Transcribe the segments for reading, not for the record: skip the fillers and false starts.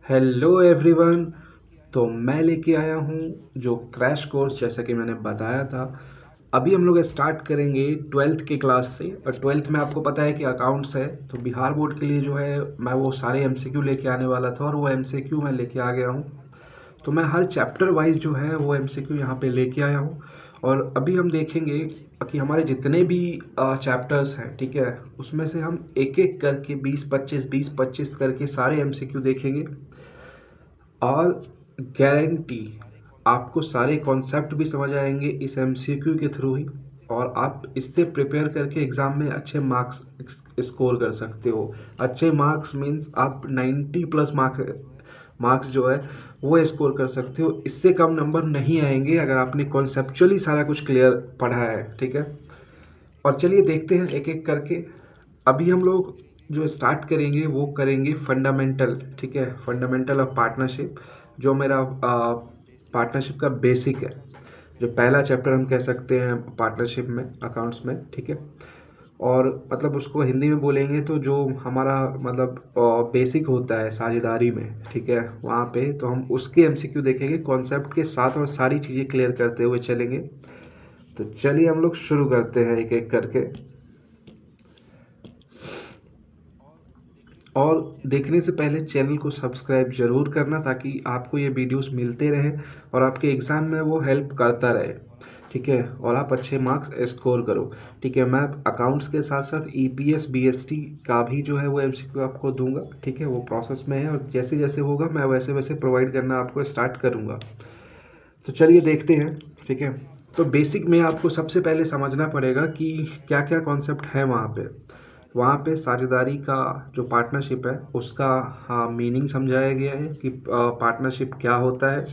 Hello everyone. तो मैं लेके आया हूँ जो क्रैश कोर्स, जैसा कि मैंने बताया था। अभी हम लोग स्टार्ट करेंगे ट्वेल्थ के क्लास से। और ट्वेल्थ में आपको पता है कि अकाउंट्स है, तो बिहार बोर्ड के लिए जो है मैं वो सारे एमसीक्यू लेके आने वाला था और वो एमसीक्यू मैं लेके आ गया हूँ। तो मैं हर चैप्टर वाइज जो है वो एमसीक्यू यहाँ पे लेके आया हूँ। और अभी हम देखेंगे कि हमारे जितने भी चैप्टर्स हैं, ठीक है, उसमें से हम एक एक करके 20-25 करके सारे एमसीक्यू देखेंगे। और गारंटी आपको सारे कॉन्सेप्ट भी समझ आएंगे इस एमसीक्यू के थ्रू ही। और आप इससे प्रिपेयर करके एग्ज़ाम में अच्छे मार्क्स स्कोर कर सकते हो। अच्छे मार्क्स मीन्स आप 90+ मार्क्स जो है वो स्कोर कर सकते हो। इससे कम नंबर नहीं आएंगे अगर आपने कॉन्सेप्चुअली सारा कुछ क्लियर पढ़ा है, ठीक है। और चलिए देखते हैं एक एक करके। अभी हम लोग जो स्टार्ट करेंगे वो करेंगे फंडामेंटल, ठीक है, फंडामेंटल ऑफ पार्टनरशिप, जो मेरा पार्टनरशिप का बेसिक है। जो पहला चैप्टर हम कह सकते हैं पार्टनरशिप में, अकाउंट्स में, ठीक है। और मतलब उसको हिंदी में बोलेंगे तो जो हमारा मतलब बेसिक होता है साझेदारी में, ठीक है, वहाँ पे तो हम उसके एमसीक्यू देखेंगे कॉन्सेप्ट के साथ और सारी चीज़ें क्लियर करते हुए चलेंगे। तो चलिए हम लोग शुरू करते हैं एक एक करके। और देखने से पहले चैनल को सब्सक्राइब ज़रूर करना, ताकि आपको ये वीडियोस मिलते रहे और आपके एग्ज़ाम में वो हेल्प करता रहे, ठीक है, और आप अच्छे मार्क्स स्कोर करो, ठीक है। मैं अकाउंट्स के साथ साथ ईपीएस बीएसटी का भी जो है वो एमसीक्यू आपको दूंगा, ठीक है, वो प्रोसेस में है और जैसे जैसे होगा मैं वैसे वैसे प्रोवाइड करना आपको स्टार्ट करूँगा। तो चलिए देखते हैं, ठीक है। तो बेसिक में आपको सबसे पहले समझना पड़ेगा कि क्या क्या कॉन्सेप्ट है वहाँ पे। वहाँ पे साझेदारी का जो पार्टनरशिप है उसका हाँ मीनिंग समझाया गया है कि पार्टनरशिप क्या होता है।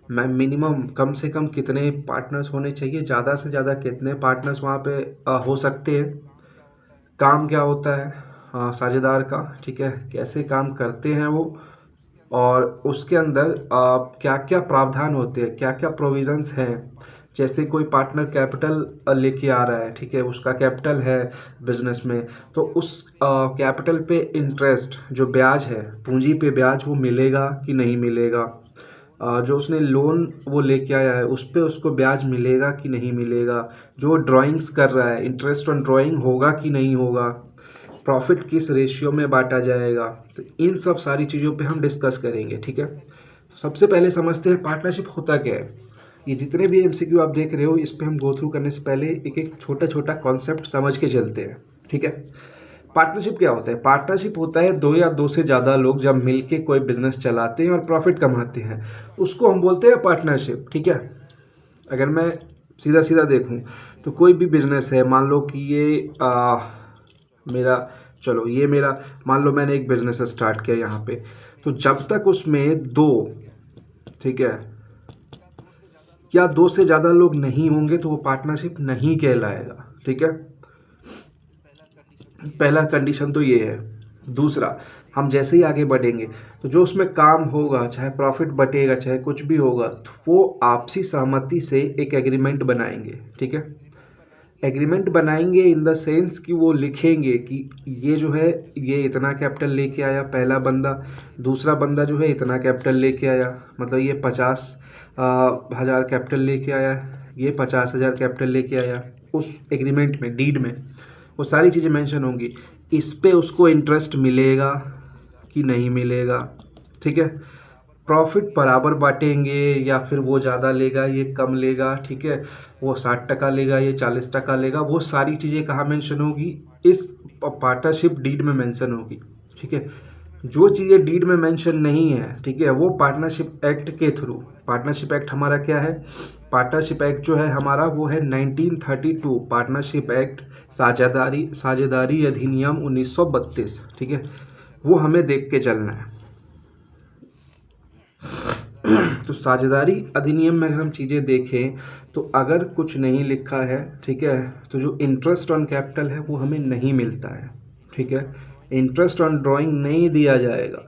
मैं मिनिमम कम से कम कितने पार्टनर्स होने चाहिए, ज़्यादा से ज़्यादा कितने पार्टनर्स वहाँ पे हो सकते हैं। काम क्या होता है साझेदार का, ठीक है, कैसे काम करते हैं वो। और उसके अंदर क्या क्या प्रावधान होते हैं, क्या क्या प्रोविजंस हैं। जैसे कोई पार्टनर कैपिटल लेके आ रहा है, ठीक है, उसका कैपिटल है बिजनेस में, तो उस कैपिटल पे इंटरेस्ट जो ब्याज है, पूंजी पे ब्याज, वो मिलेगा कि नहीं मिलेगा। जो उसने लोन वो लेके आया है उस पे उसको ब्याज मिलेगा कि नहीं मिलेगा। जो ड्राइंग्स कर रहा है, इंटरेस्ट ऑन ड्राइंग होगा कि नहीं होगा। प्रॉफिट किस रेशियो में बांटा जाएगा। तो इन सब सारी चीज़ों पे हम डिस्कस करेंगे, ठीक है। तो सबसे पहले समझते हैं पार्टनरशिप होता क्या है। ये जितने भी एमसीक्यू आप देख रहे हो इस पे हम गो थ्रू करने से पहले एक एक छोटा छोटा कॉन्सेप्ट समझ के चलते हैं, ठीक है। पार्टनरशिप क्या होता है? पार्टनरशिप होता है दो या दो से ज़्यादा लोग जब मिलके कोई बिजनेस चलाते हैं और प्रॉफिट कमाते हैं, उसको हम बोलते हैं पार्टनरशिप, ठीक है। अगर मैं सीधा सीधा देखूं तो कोई भी बिजनेस है, मान लो कि ये मेरा, चलो ये मेरा, मान लो मैंने एक बिजनेस स्टार्ट किया यहाँ पे, तो जब तक उसमें दो, ठीक है, या दो से ज़्यादा लोग नहीं होंगे तो वो पार्टनरशिप नहीं कहलाएगा, ठीक है। पहला कंडीशन तो ये है। दूसरा, हम जैसे ही आगे बढ़ेंगे तो जो उसमें काम होगा, चाहे प्रॉफिट बटेगा चाहे कुछ भी होगा, तो वो आपसी सहमति से एक एग्रीमेंट बनाएंगे, ठीक है। एग्रीमेंट बनाएंगे इन द सेंस कि वो लिखेंगे कि ये जो है ये इतना कैपिटल लेके आया पहला बंदा, दूसरा बंदा जो है इतना कैपिटल लेके आया, मतलब ये 50,000 कैपिटल लेके आया, ये 50,000 कैपिटल लेके आया। उस एग्रीमेंट में, डीड में वो सारी चीज़ें मेंशन होंगी। इस पे उसको इंटरेस्ट मिलेगा कि नहीं मिलेगा, ठीक है। प्रॉफिट बराबर बांटेंगे या फिर वो ज़्यादा लेगा ये कम लेगा, ठीक है, वो 60% लेगा ये 40% लेगा, वो सारी चीज़ें कहाँ मेंशन होगी? इस पार्टनरशिप डीड में मेंशन होगी, ठीक है। जो चीज़ें डीड में मेंशन नहीं है, ठीक है, वो पार्टनरशिप एक्ट के थ्रू, पार्टनरशिप एक्ट हमारा क्या है? पार्टनरशिप एक्ट जो है हमारा वो है 1932 पार्टनरशिप एक्ट, साझेदारी साझेदारी अधिनियम 1932, ठीक है। वो हमें देख के चलना है। तो साझेदारी अधिनियम में अगर हम चीज़ें देखें तो अगर कुछ नहीं लिखा है, ठीक है, तो जो इंटरेस्ट ऑन कैपिटल है वो हमें नहीं मिलता है, ठीक है। इंटरेस्ट ऑन ड्राइंग नहीं दिया जाएगा।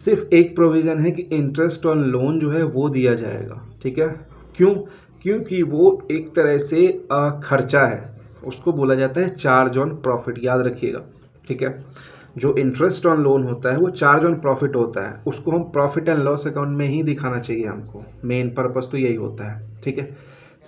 सिर्फ एक प्रोविज़न है कि इंटरेस्ट ऑन लोन जो है वो दिया जाएगा, ठीक है। क्यों? क्योंकि वो एक तरह से खर्चा है, उसको बोला जाता है चार्ज ऑन प्रॉफिट, याद रखिएगा, ठीक है। जो इंटरेस्ट ऑन लोन होता है वो चार्ज ऑन प्रॉफिट होता है, उसको हम प्रॉफिट एंड लॉस अकाउंट में ही दिखाना चाहिए हमको, मेन पर्पस तो यही होता है, ठीक है।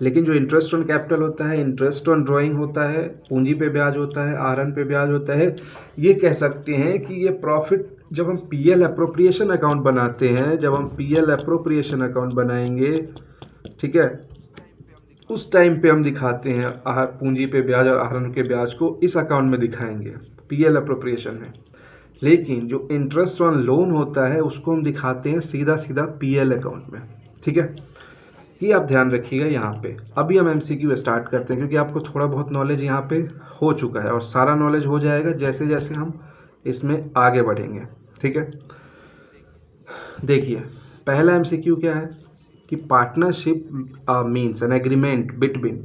लेकिन जो इंटरेस्ट ऑन कैपिटल होता है, इंटरेस्ट ऑन ड्राइंग होता है, पूंजी पे ब्याज होता है, आरएन पे ब्याज होता है, ये कह सकते हैं कि ये प्रॉफिट जब हम पीएल अप्रोप्रिएशन अकाउंट बनाते हैं, जब हम पीएल अप्रोप्रिएशन अकाउंट बनाएंगे, ठीक है, उस टाइम पे हम दिखाते हैं पूंजी पे ब्याज और आरएन के ब्याज को इस अकाउंट में दिखाएंगे, पीएल अप्रोप्रिएशन में। लेकिन जो इंटरेस्ट ऑन लोन होता है उसको हम दिखाते हैं सीधा सीधा पीएल अकाउंट में, ठीक है। ये आप ध्यान रखिएगा यहाँ पे। अभी हम एमसीक्यू स्टार्ट करते हैं क्योंकि आपको थोड़ा बहुत नॉलेज यहाँ पे हो चुका है और सारा नॉलेज हो जाएगा जैसे जैसे हम इसमें आगे बढ़ेंगे, ठीक है। देखिए पहला एमसीक्यू क्या है कि partnership means an agreement between,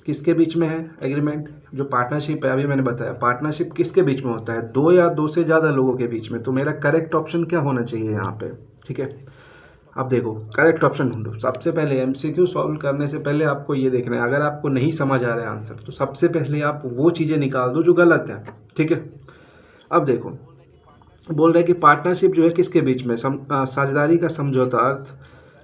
किसके बीच में है एग्रीमेंट? जो पार्टनरशिप है, अभी मैंने बताया पार्टनरशिप किसके बीच में होता है, दो या दो से ज़्यादा लोगों के बीच में। तो मेरा करेक्ट ऑप्शन क्या होना चाहिए यहाँ पे, ठीक है। अब देखो करेक्ट ऑप्शन ढूंढो। सबसे पहले एमसीक्यू सॉल्व करने से पहले आपको ये देखना है, अगर आपको नहीं समझ आ रहा है आंसर तो सबसे पहले आप वो चीज़ें निकाल दो जो गलत है, ठीक है। अब देखो बोल रहे हैं कि पार्टनरशिप जो है किसके बीच में, साझेदारी का समझौता अर्थ,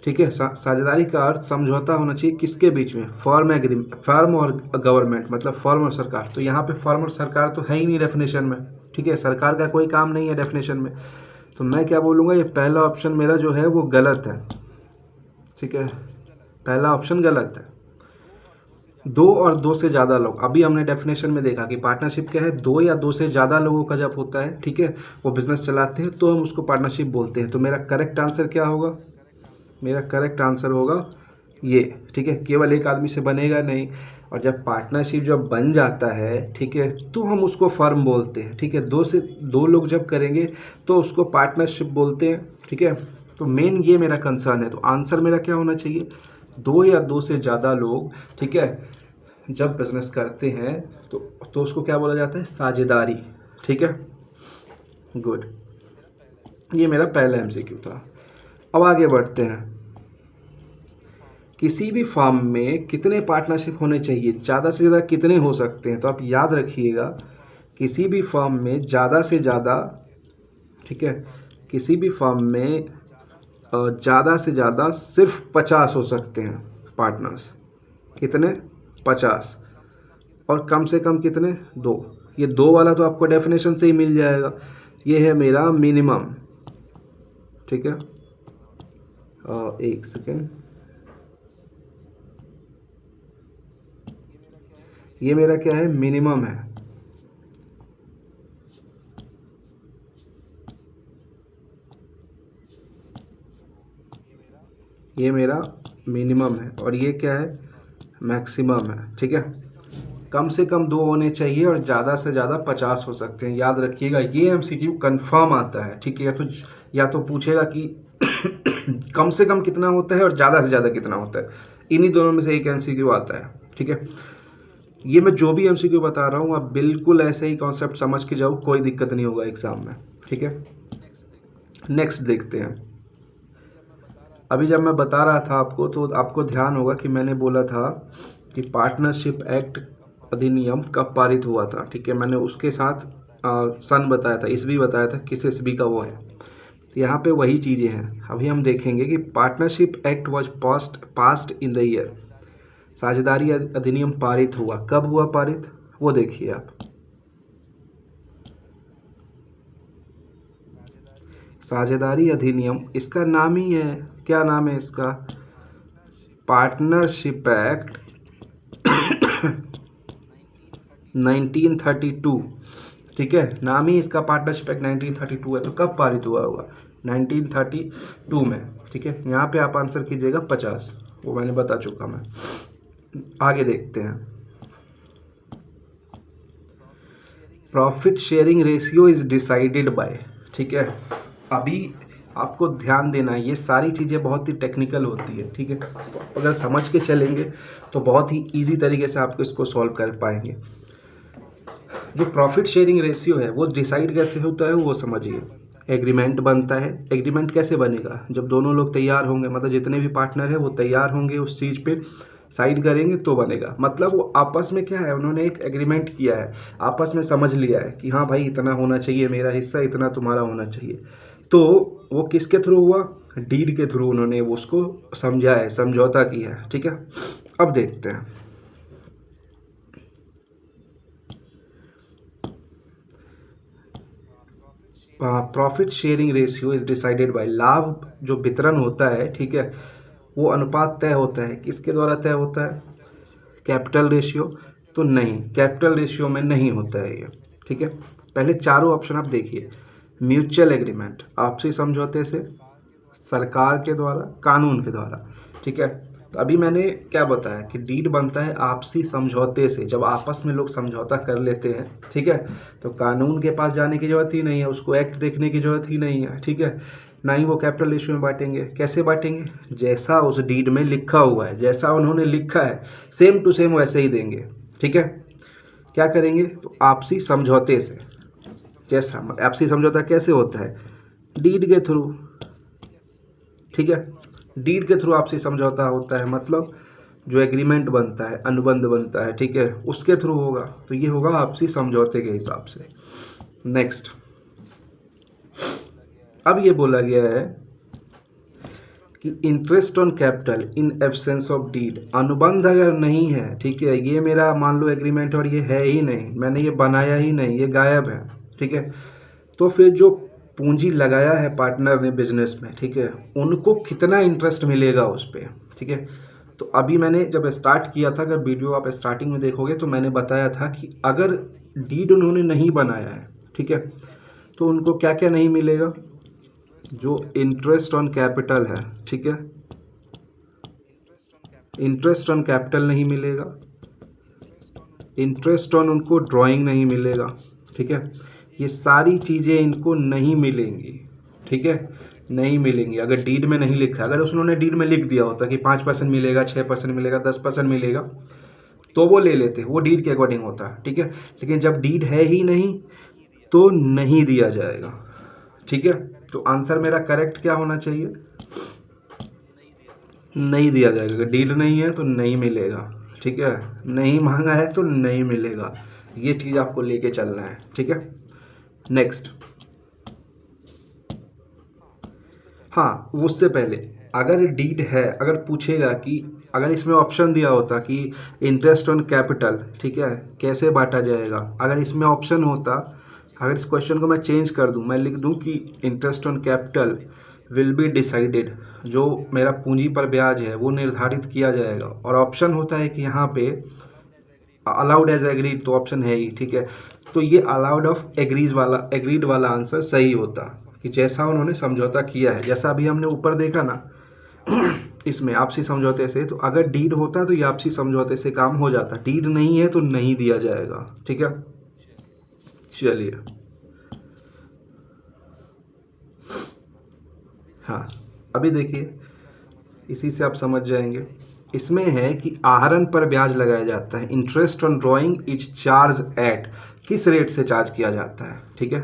ठीक है, साझेदारी का अर्थ समझौता होना चाहिए किसके बीच में, फर्म और गवर्नमेंट, मतलब फर्म और सरकार। तो यहाँ पे फर्म और सरकार तो है ही नहीं डेफिनेशन में, ठीक है, सरकार का कोई काम नहीं है डेफिनेशन में। तो मैं क्या बोलूँगा, ये पहला ऑप्शन मेरा जो है वो गलत है, ठीक है, पहला ऑप्शन गलत है। दो और दो से ज़्यादा लोग, अभी हमने डेफिनेशन में देखा कि पार्टनरशिप क्या है, दो या दो से ज़्यादा लोगों का जब होता है, ठीक है, वो बिजनेस चलाते हैं तो हम उसको पार्टनरशिप बोलते हैं। तो मेरा करेक्ट आंसर क्या होगा, मेरा करेक्ट आंसर होगा ये, ठीक है। केवल एक आदमी से बनेगा नहीं, और जब पार्टनरशिप जब बन जाता है, ठीक है, तो हम उसको फर्म बोलते हैं, ठीक है। दो से दो लोग जब करेंगे तो उसको पार्टनरशिप बोलते हैं, ठीक है। तो मेन ये मेरा कंसर्न है। तो आंसर मेरा क्या होना चाहिए, दो या दो से ज़्यादा लोग, ठीक है, जब बिजनेस करते हैं तो उसको क्या बोला जाता है, साझेदारी, ठीक है। गुड, ये मेरा पहला एमसीक्यू था। अब आगे बढ़ते हैं। किसी भी फर्म में कितने पार्टनरशिप होने चाहिए, ज़्यादा से ज़्यादा कितने हो सकते हैं? तो आप याद रखिएगा, किसी भी फर्म में ज़्यादा से ज़्यादा, ठीक है, किसी भी फर्म में ज़्यादा से ज़्यादा सिर्फ 50 हो सकते हैं पार्टनर्स। कितने? 50। और कम से कम कितने? 2। ये 2 वाला तो आपको डेफिनेशन से ही मिल जाएगा। ये है मेरा मिनिमम, ठीक है। एक सेकेंड, ये मेरा क्या है, मिनिमम है। ये मेरा मिनिमम है और ये क्या है, मैक्सिमम है, ठीक है। कम से कम 2 होने चाहिए और ज़्यादा से ज़्यादा 50 हो सकते हैं। याद रखिएगा, ये एमसीक्यू कंफर्म आता है, ठीक है। या तो पूछेगा कि कम से कम कितना होता है और ज़्यादा से ज़्यादा कितना होता है, इन्हीं दोनों में से एक एमसीक्यू आता है, ठीक है। ये मैं जो भी एमसीक्यू बता रहा हूँ आप बिल्कुल ऐसे ही कॉन्सेप्ट समझ के जाओ, कोई दिक्कत नहीं होगा एग्ज़ाम में, ठीक है। नेक्स्ट देखते हैं। अभी जब मैं बता रहा था आपको तो आपको ध्यान होगा कि मैंने बोला था कि पार्टनरशिप एक्ट अधिनियम कब पारित हुआ था, ठीक है। मैंने उसके साथ सन बताया था, ईस्वी बताया था, किस ईस्वी का वो है। तो यहाँ पे वही चीज़ें हैं। अभी हम देखेंगे कि partnership act was passed in the year, साझेदारी अधिनियम पारित हुआ, कब हुआ पारित, वो देखिए आप। साझेदारी अधिनियम, इसका नाम ही है, क्या नाम है इसका, पार्टनरशिप एक्ट 1932, ठीक है। नाम ही इसका पार्टनरशिप एक्ट 1932 है। तो कब पारित हुआ होगा, 1932 में, ठीक है। यहाँ पे आप आंसर कीजिएगा 50, वो मैंने बता चुका मैं। आगे देखते हैं। Profit sharing ratio is decided by, ठीक है। अभी आपको ध्यान देना है, ये सारी चीज़ें बहुत ही टेक्निकल होती है, ठीक है। तो अगर समझ के चलेंगे तो बहुत ही इजी तरीके से आपको इसको सॉल्व कर पाएंगे। जो प्रॉफिट शेयरिंग रेशियो है वो डिसाइड कैसे होता है वो समझिए। एग्रीमेंट बनता है। एग्रीमेंट कैसे बनेगा, जब दोनों लोग तैयार होंगे, मतलब जितने भी पार्टनर हैं वो तैयार होंगे उस चीज़ पे, साइन करेंगे तो बनेगा। मतलब वो आपस में क्या है, उन्होंने एक एग्रीमेंट किया है, आपस में समझ लिया है कि हाँ भाई इतना होना चाहिए मेरा हिस्सा, इतना तुम्हारा होना चाहिए। तो वो किसके थ्रू हुआ, डीड के थ्रू उन्होंने उसको समझा है, समझौता किया है। ठीक है, अब देखते हैं। Profit sharing ratio is decided by, लाभ जो वितरण होता है, ठीक है, वो अनुपात तय होता है, किसके द्वारा तय होता है, कैपिटल रेशियो। तो नहीं, कैपिटल रेशियो में नहीं होता है ये। ठीक है, पहले चारों ऑप्शन आप देखिए। म्यूचुअल एग्रीमेंट, आपसी समझौते से, सरकार के द्वारा, कानून के द्वारा। ठीक है, तो अभी मैंने क्या बताया कि डीड बनता है आपसी समझौते से, जब आपस में लोग समझौता कर लेते हैं। ठीक है, तो कानून के पास जाने की जरूरत ही नहीं है, उसको एक्ट देखने की जरूरत ही नहीं है। ठीक है, ना ही वो कैपिटल रेशियो में बांटेंगे। कैसे बांटेंगे, जैसा उस डीड में लिखा हुआ है, जैसा उन्होंने लिखा है सेम टू सेम वैसे ही देंगे। ठीक है, क्या करेंगे, तो आपसी समझौते से। जैसा आपसी समझौता कैसे होता है, डीड के थ्रू। ठीक है, डीड के थ्रू आपसी समझौता होता है, मतलब जो एग्रीमेंट बनता है, अनुबंध बनता है, ठीक है, उसके थ्रू होगा। तो ये होगा आपसी समझौते के हिसाब से। नेक्स्ट, अब ये बोला गया है कि interest on capital in absence of deed, अनुबंध अगर नहीं है, ठीक है, ये मेरा मान लो एग्रीमेंट और ये है ही नहीं, मैंने ये बनाया ही नहीं, ये गायब है। ठीक है, तो फिर जो पूंजी लगाया है पार्टनर ने बिजनेस में, ठीक है, उनको कितना इंटरेस्ट मिलेगा उस पर। ठीक है, तो अभी मैंने जब स्टार्ट किया था, अगर वीडियो आप स्टार्टिंग में देखोगे तो मैंने बताया था कि अगर डीड उन्होंने नहीं बनाया है, ठीक है, तो उनको क्या क्या नहीं मिलेगा, जो इंटरेस्ट ऑन कैपिटल है, ठीक है, इंटरेस्ट ऑन कैपिटल नहीं मिलेगा, इंटरेस्ट ऑन उनको ड्राइंग नहीं मिलेगा। ठीक है, ये सारी चीज़ें इनको नहीं मिलेंगी। ठीक है, नहीं मिलेंगी अगर डीड में नहीं लिखा। अगर उन्होंने डीड में लिख दिया होता कि 5% मिलेगा, 6% मिलेगा, 10% मिलेगा, तो वो ले लेते, वो डीड के अकॉर्डिंग होता। ठीक है, लेकिन जब डीड है ही नहीं तो नहीं दिया जाएगा। ठीक है, तो आंसर मेरा करेक्ट क्या होना चाहिए, नहीं दिया जाएगा। अगर डीड नहीं है तो नहीं मिलेगा। ठीक है, नहीं मांगा है तो नहीं मिलेगा। ये चीज़ आपको लेके चलना है। ठीक है, नेक्स्ट। हाँ, उससे पहले अगर डीड है, अगर पूछेगा कि अगर इसमें ऑप्शन दिया होता कि इंटरेस्ट ऑन कैपिटल, ठीक है, कैसे बांटा जाएगा, अगर इसमें ऑप्शन होता, अगर इस क्वेश्चन को मैं चेंज कर दूं, मैं लिख दूं कि interest on capital will be decided, जो मेरा पूंजी पर ब्याज है वो निर्धारित किया जाएगा, और ऑप्शन होता है कि यहाँ पे अलाउड एज एग्रीड, तो ऑप्शन है ही। ठीक है, तो ये अलाउड ऑफ एग्रीड वाला आंसर सही होता कि जैसा उन्होंने समझौता किया है, जैसा अभी हमने ऊपर देखा ना इसमें आपसी समझौते से, तो अगर डीड होता तो ये आपसी समझौते से काम हो जाता, डीड नहीं है तो नहीं दिया जाएगा। ठीक है, चलिए, हाँ, अभी देखिए, इसी से आप समझ जाएंगे। इसमें है कि आहरण पर ब्याज लगाया जाता है, interest on drawing is charge at, किस रेट से चार्ज किया जाता है। ठीक है,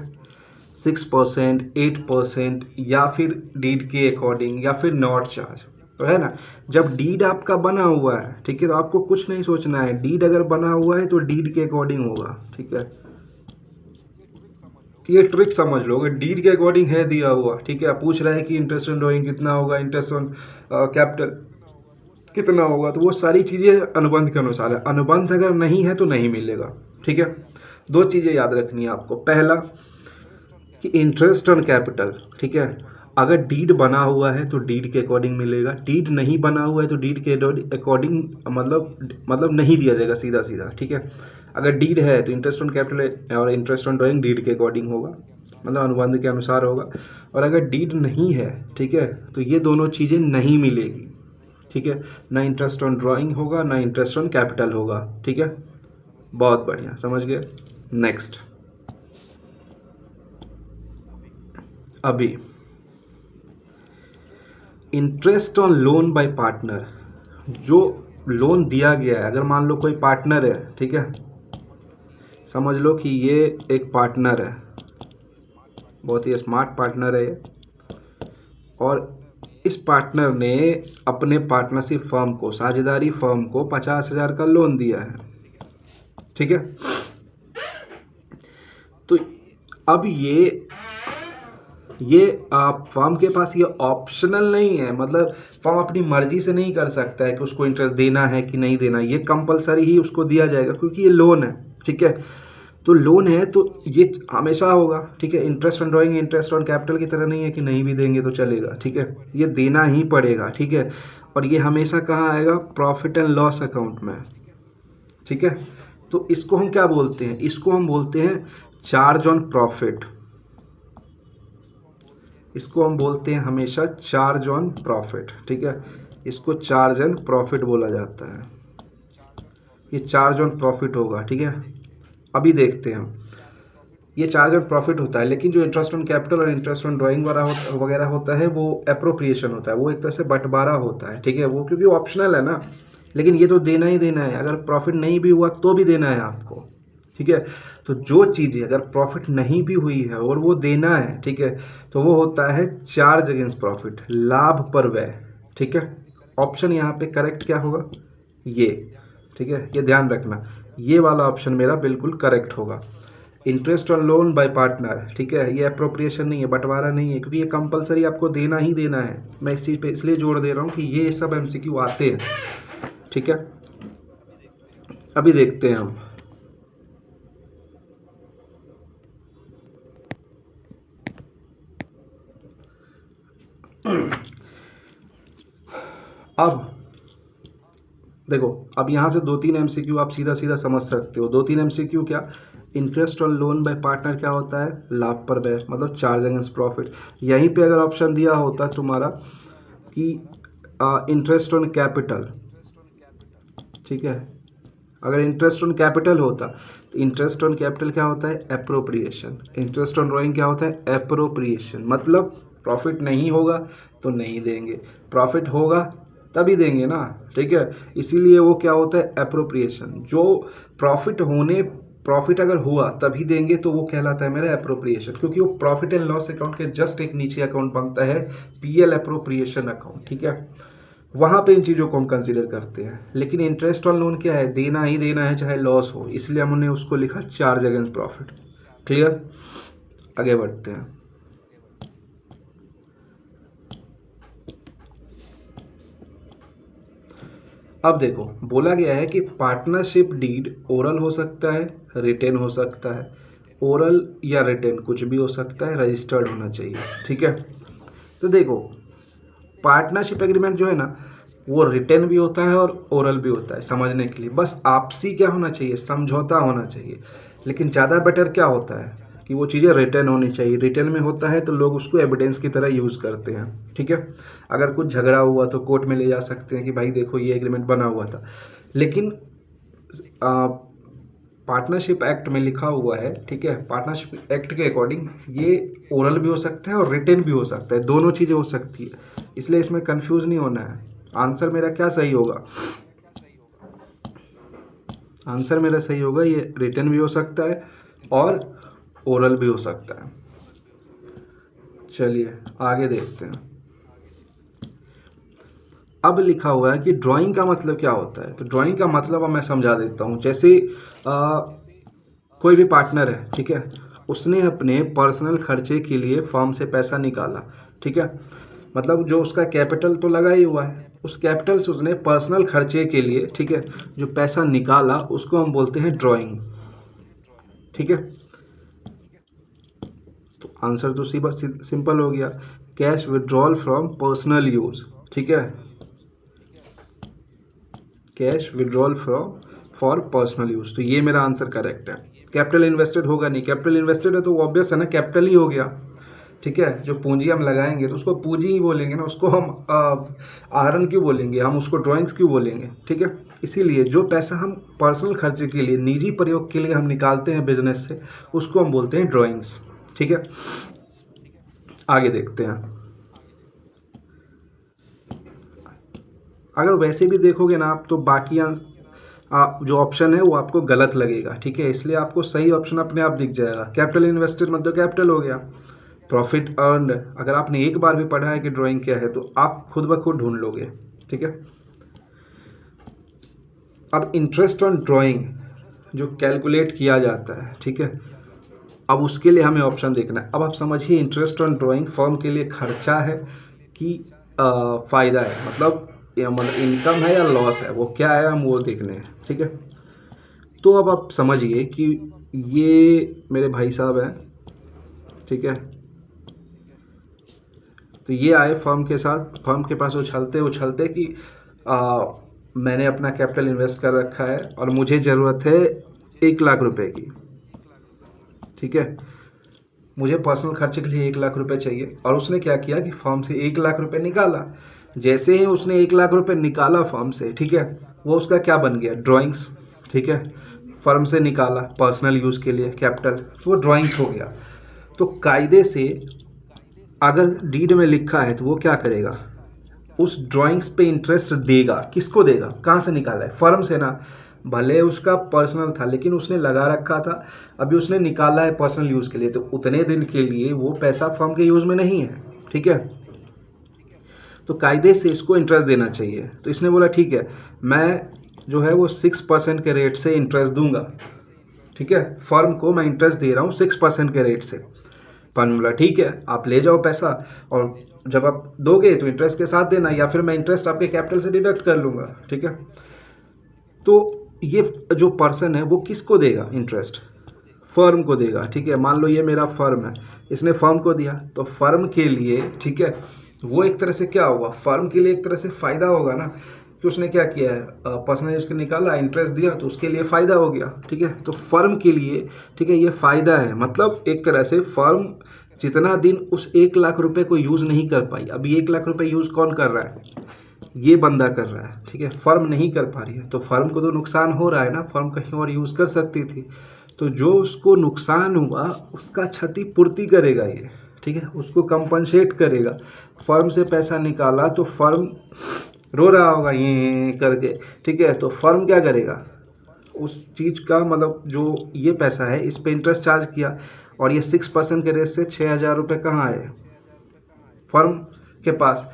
6%, 8%, या फिर डीड के अकॉर्डिंग, या फिर नॉट चार्ज। तो है ना, जब डीड आपका बना हुआ है, ठीक है, तो आपको कुछ नहीं सोचना है, डीड अगर बना हुआ है तो डीड के अकॉर्डिंग होगा। ठीक है, ये ट्रिक समझ लो, अगर डीड के अकॉर्डिंग है दिया हुआ, ठीक है, पूछ रहा है कि इंटरेस्ट ऑन ड्राइंग कितना होगा, इंटरेस्ट ऑन कैपिटल कितना होगा, तो वो सारी चीज़ें अनुबंध के अनुसार है। अनुबंध अगर नहीं है तो नहीं मिलेगा। ठीक है, दो चीज़ें याद रखनी है आपको। पहला कि इंटरेस्ट ऑन कैपिटल, ठीक है, अगर डीड बना हुआ है तो डीड के अकॉर्डिंग मिलेगा, डीड नहीं बना हुआ है तो डीड के अकॉर्डिंग मतलब नहीं दिया जाएगा, सीधा सीधा। ठीक है, अगर डीड है तो इंटरेस्ट ऑन कैपिटल और इंटरेस्ट ऑन ड्राइंग डीड के अकॉर्डिंग होगा, मतलब अनुबंध के अनुसार होगा। और अगर डीड नहीं है, ठीक है, तो ये दोनों चीज़ें नहीं मिलेगी। ठीक है, ना इंटरेस्ट ऑन ड्राइंग होगा, ना इंटरेस्ट ऑन कैपिटल होगा। ठीक है, बहुत बढ़िया, समझ गए। नेक्स्ट, अभी interest on loan by partner, जो लोन दिया गया है, अगर मान लो कोई पार्टनर है, ठीक है, समझ लो कि ये एक पार्टनर है, बहुत ही स्मार्ट पार्टनर है ये, और इस पार्टनर ने अपने पार्टनरशिप फर्म को, साझेदारी फर्म को 50,000 का लोन दिया है, ठीक है। तो अब ये फर्म के पास ये ऑप्शनल नहीं है, मतलब फर्म अपनी मर्जी से नहीं कर सकता है कि उसको इंटरेस्ट देना है कि नहीं देना, ये कंपलसरी ही उसको दिया जाएगा क्योंकि ये लोन है, ठीक है। तो लोन है तो ये हमेशा होगा, ठीक है। Interest on drawing interest on capital की तरह नहीं है कि नहीं भी देंगे तो चलेगा, ठीक है। ये देना ही पड़ेगा, ठीक है। और ये हमेशा कहाँ आएगा? प्रॉफिट एंड लॉस अकाउंट में, ठीक है। तो इसको हम क्या बोलते हैं? इसको हम बोलते हैं चार्ज ऑन प्रॉफिट। इसको हम बोलते हैं हमेशा चार्ज ऑन प्रॉफिट, ठीक है। इसको चार्ज एंड प्रॉफिट बोला जाता है। ये चार्ज ऑन प्रॉफिट होगा, ठीक है। अभी देखते हैं हम, ये चार्ज ऑन प्रॉफिट होता है, लेकिन जो इंटरेस्ट ऑन कैपिटल और इंटरेस्ट ऑन ड्राइंग वगैरह होता है वो एप्रोप्रिएशन होता है, वो एक तरह से बंटवारा होता है, ठीक है। वो क्योंकि ऑप्शनल है ना, लेकिन ये तो देना ही देना है, अगर प्रॉफिट नहीं भी हुआ तो भी देना है आपको, ठीक है। तो जो चीज़ें अगर प्रॉफिट नहीं भी हुई है और वो देना है, ठीक है, तो वो होता है चार्ज अगेंस्ट प्रॉफिट, लाभ पर व्यय, ठीक है। ऑप्शन यहाँ पे करेक्ट क्या होगा? ये, ठीक है। ये ध्यान रखना, ये वाला ऑप्शन मेरा बिल्कुल करेक्ट होगा। Interest on loan by partner, ठीक है, ये अप्रोप्रिएशन नहीं है, बंटवारा नहीं है, क्योंकि ये कंपलसरी आपको देना ही देना है। मैं इस चीज़ पे इसलिए जोर दे रहा हूँ कि ये सब एमसीक्यू आते हैं, ठीक है। अभी देखते हैं हम, अब देखो, अब यहाँ से 2-3 एमसीक्यू आप सीधा सीधा समझ सकते हो। 2-3 एमसीक्यू क्या? Interest on loan by partner क्या होता है? लाभ पर व्यय, मतलब चार्ज अगेंस्ट प्रॉफिट। यहीं पे अगर ऑप्शन दिया होता तुम्हारा कि इंटरेस्ट ऑन कैपिटल, ठीक है, अगर इंटरेस्ट ऑन कैपिटल होता तो इंटरेस्ट ऑन कैपिटल क्या होता है? एप्रोप्रिएशन। इंटरेस्ट ऑन ड्राइंग क्या होता है? एप्रोप्रिएशन। मतलब प्रॉफिट नहीं होगा तो नहीं देंगे, प्रॉफिट होगा तभी देंगे ना, ठीक है। इसीलिए वो क्या होता है? एप्रोप्रिएशन। जो प्रॉफिट अगर हुआ तभी देंगे तो वो कहलाता है मेरा एप्रोप्रिएशन, क्योंकि वो प्रॉफिट एंड लॉस अकाउंट के जस्ट एक नीचे अकाउंट बनता है, पीएल एप्रोप्रिएशन अकाउंट, ठीक है। वहाँ पे इन चीज़ों को हम कंसीडर करते हैं। लेकिन इंटरेस्ट ऑन लोन क्या है? देना ही देना है चाहे लॉस हो, इसलिए हमने उसको लिखा चार्ज अगेंस्ट प्रॉफिट। क्लियर? आगे बढ़ते हैं। अब देखो, बोला गया है कि पार्टनरशिप डीड ओरल हो सकता है, रिटेन हो सकता है, ओरल या रिटेन कुछ भी हो सकता है, रजिस्टर्ड होना चाहिए, ठीक है। तो देखो, पार्टनरशिप एग्रीमेंट जो है ना, वो रिटेन भी होता है और ओरल भी होता है, समझने के लिए बस आपसी क्या होना चाहिए? समझौता होना चाहिए। लेकिन ज़्यादा बेटर क्या होता है कि वो चीज़ें रिटेन होनी चाहिए। रिटेन में होता है तो लोग उसको एविडेंस की तरह यूज़ करते हैं, ठीक है। अगर कुछ झगड़ा हुआ तो कोर्ट में ले जा सकते हैं कि भाई देखो ये एग्रीमेंट बना हुआ था। लेकिन पार्टनरशिप एक्ट में लिखा हुआ है, ठीक है, पार्टनरशिप एक्ट के अकॉर्डिंग ये ओरल भी हो सकता है और रिटेन भी हो सकता है, दोनों चीज़ें हो सकती है। इसलिए इसमें कंफ्यूज नहीं होना है। आंसर मेरा क्या सही होगा? आंसर मेरा सही होगा, ये रिटन भी हो सकता है और ओरल भी हो सकता है। चलिए आगे देखते हैं। अब लिखा हुआ है कि ड्राइंग का मतलब क्या होता है। तो ड्राइंग का मतलब अब मैं समझा देता हूँ। जैसे कोई भी पार्टनर है, ठीक है, उसने अपने पर्सनल खर्चे के लिए फर्म से पैसा निकाला, ठीक है, मतलब जो उसका कैपिटल तो लगा ही हुआ है, उस कैपिटल से उसने पर्सनल खर्चे के लिए, ठीक है, जो पैसा निकाला उसको हम बोलते हैं ड्राइंग, ठीक है। तो आंसर तो सिंपल हो गया, cash withdrawal from personal use, ठीक है, cash withdrawal from for personal use. तो ये मेरा आंसर करेक्ट है। कैपिटल इन्वेस्टेड होगा नहीं, कैपिटल इन्वेस्टेड है तो ऑब्वियस है ना, कैपिटल ही हो गया, ठीक है। जो पूंजी हम लगाएंगे तो उसको पूंजी ही बोलेंगे ना, उसको हम आहरण क्यों बोलेंगे, हम उसको ड्राइंग्स क्यों बोलेंगे, ठीक है। इसीलिए जो पैसा हम पर्सनल खर्चे के लिए, निजी प्रयोग के लिए हम निकालते हैं बिजनेस से, उसको हम बोलते हैं ड्राइंग्स, ठीक है। आगे देखते हैं। अगर वैसे भी देखोगे ना आप तो बाकी जो ऑप्शन है वो आपको गलत लगेगा, ठीक है। इसलिए आपको सही ऑप्शन अपने आप दिख जाएगा। कैपिटल इन्वेस्टेड मतलब कैपिटल हो गया, प्रॉफिट अर्न अगर आपने एक बार भी पढ़ा है कि ड्राइंग क्या है तो आप खुद ब खुद ढूंढ लोगे, ठीक है। अब इंटरेस्ट ऑन ड्राइंग जो कैलकुलेट किया जाता है, ठीक है, अब उसके लिए हमें ऑप्शन देखना है। अब आप समझिए इंटरेस्ट ऑन ड्राइंग फर्म के लिए खर्चा है कि फ़ायदा है, मतलब इनकम है या लॉस है, वो क्या है हम वो देखने हैं, ठीक है। तो अब आप समझिए कि ये मेरे भाई साहब हैं, ठीक है। तो ये आए फर्म के साथ, फर्म के पास उछलते उछलते कि मैंने अपना कैपिटल इन्वेस्ट कर रखा है और मुझे ज़रूरत है 1 लाख रुपए की, ठीक है। मुझे पर्सनल खर्चे के लिए 1 लाख रुपए चाहिए और उसने क्या किया कि फर्म से 1 लाख रुपए निकाला। जैसे ही उसने 1 लाख रुपए निकाला फर्म से, ठीक है, वो उसका क्या बन गया, ड्राइंग्स, ठीक है। फर्म से निकाला पर्सनल यूज़ के लिए कैपिटल, तो वो ड्राइंग्स हो गया। तो कायदे से अगर डीड में लिखा है तो वो क्या करेगा, उस ड्राइंग्स पे इंटरेस्ट देगा। किसको देगा, कहाँ से निकाला है, फर्म से ना। भले उसका पर्सनल था लेकिन उसने लगा रखा था, अभी उसने निकाला है पर्सनल यूज़ के लिए, तो उतने दिन के लिए वो पैसा फर्म के यूज़ में नहीं है, ठीक है। तो कायदे से इसको इंटरेस्ट देना चाहिए। तो इसने बोला ठीक है, मैं जो है वो 6% के रेट से इंटरेस्ट दूंगा, ठीक है। फर्म को मैं इंटरेस्ट दे रहा हूँ 6% के रेट से। फर्म ने बोला ठीक है, आप ले जाओ पैसा और जब आप दोगे तो इंटरेस्ट के साथ देना, या फिर मैं इंटरेस्ट आपके कैपिटल से डिडक्ट कर लूँगा, ठीक है। तो ये जो पर्सन है वो किसको देगा इंटरेस्ट, फर्म को देगा, ठीक है। मान लो ये मेरा फर्म है, इसने फर्म को दिया, तो फर्म के लिए, ठीक है, वो एक तरह से क्या होगा, फर्म के लिए एक तरह से फ़ायदा होगा ना, कि उसने क्या किया है, पर्सनल उसके निकाला, इंटरेस्ट दिया, तो उसके लिए फ़ायदा हो गया, ठीक है। तो फर्म के लिए, ठीक है, ये फ़ायदा है। मतलब एक तरह से फर्म जितना दिन उस 1 लाख रुपए को यूज़ नहीं कर पाई, अभी 1 लाख रुपए यूज़ कौन कर रहा है, ये बंदा कर रहा है, ठीक है, फर्म नहीं कर पा रही है, तो फर्म को तो नुकसान हो रहा है ना, फर्म कहीं और यूज़ कर सकती थी। तो जो उसको नुकसान हुआ उसका क्षतिपूर्ति करेगा ये, ठीक है, उसको कंपनसेट करेगा। फर्म से पैसा निकाला तो फर्म रो रहा होगा ये करके, ठीक है, तो फर्म क्या करेगा, उस चीज़ का मतलब जो ये पैसा है इस पे इंटरेस्ट चार्ज किया, और ये 6% के रेट से 6,000 रुपये कहाँ आए, फर्म के पास।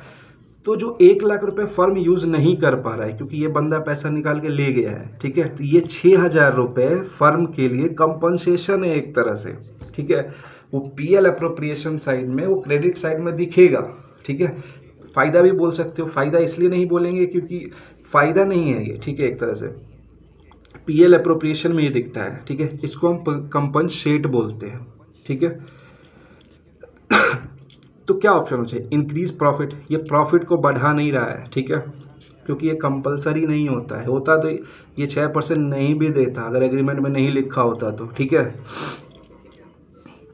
तो जो 1 लाख रुपए फर्म यूज़ नहीं कर पा रहा है क्योंकि ये बंदा पैसा निकाल के ले गया है, ठीक है, तो ये 6,000 रुपये फर्म के लिए कंपनसेशन है एक तरह से, ठीक है। वो पीएल अप्रोप्रिएशन साइड में, वो क्रेडिट साइड में दिखेगा, ठीक है। फ़ायदा भी बोल सकते हो, फ़ायदा इसलिए नहीं बोलेंगे क्योंकि फ़ायदा नहीं है ये, ठीक है, एक तरह से पीएल अप्रोप्रिएशन में ये दिखता है, ठीक है, इसको हम कंपनसेट बोलते हैं, ठीक है। तो क्या ऑप्शन हो चाहिए, इंक्रीज प्रॉफिट, ये प्रॉफिट को बढ़ा नहीं रहा है, ठीक है, क्योंकि ये कंपलसरी नहीं होता है, होता तो ये 6% नहीं भी देता अगर एग्रीमेंट में नहीं लिखा होता तो, ठीक है।